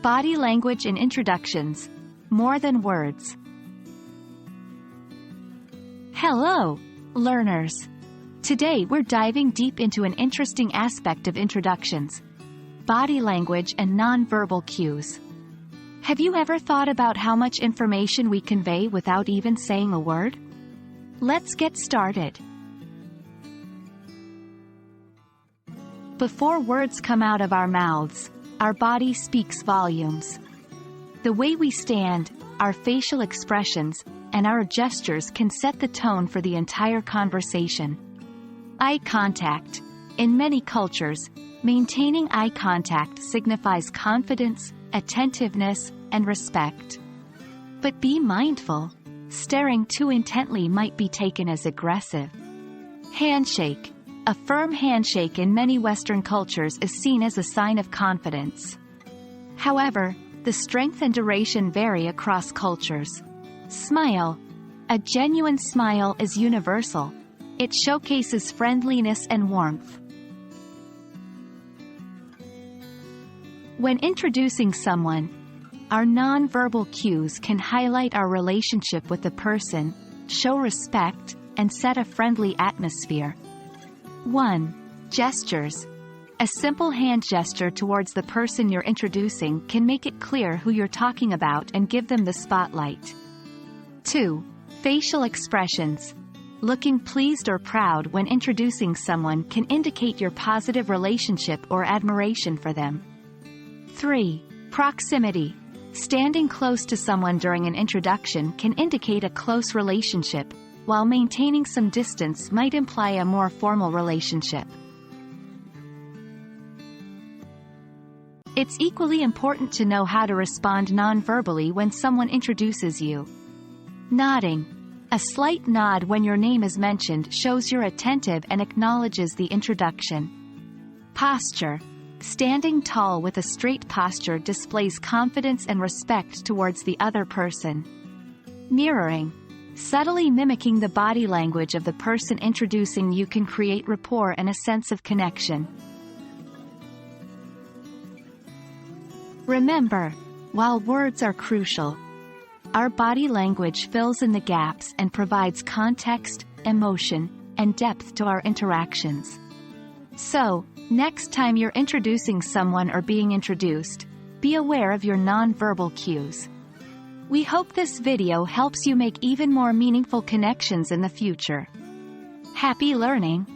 Body language and introductions. More than words. Hello, learners. Today we're diving deep into an interesting aspect of introductions: body language and non-verbal cues. Have you ever thought about how much information we convey without even saying a word? Let's get started. Before words come out of our mouths, our body speaks volumes. The way we stand, our facial expressions, and our gestures can set the tone for the entire conversation. Eye contact. In many cultures, maintaining eye contact signifies confidence, attentiveness, and respect. But be mindful. Staring too intently might be taken as aggressive. Handshake. A firm handshake in many Western cultures is seen as a sign of confidence. However, the strength and duration vary across cultures. Smile. A genuine smile is universal. It showcases friendliness and warmth. When introducing someone, our non-verbal cues can highlight our relationship with the person, show respect, and set a friendly atmosphere. 1. Gestures. A simple hand gesture towards the person you're introducing can make it clear who you're talking about and give them the spotlight. 2. Facial expressions. Looking pleased or proud when introducing someone can indicate your positive relationship or admiration for them. 3. Proximity. Standing close to someone during an introduction can indicate a close relationship, while maintaining some distance might imply a more formal relationship. It's equally important to know how to respond non-verbally when someone introduces you. Nodding. A slight nod when your name is mentioned shows you're attentive and acknowledges the introduction. Posture. Standing tall with a straight posture displays confidence and respect towards the other person. Mirroring. Subtly mimicking the body language of the person introducing you can create rapport and a sense of connection. Remember, while words are crucial, our body language fills in the gaps and provides context, emotion, and depth to our interactions. So, next time you're introducing someone or being introduced, be aware of your non-verbal cues. We hope this video helps you make even more meaningful connections in the future. Happy learning!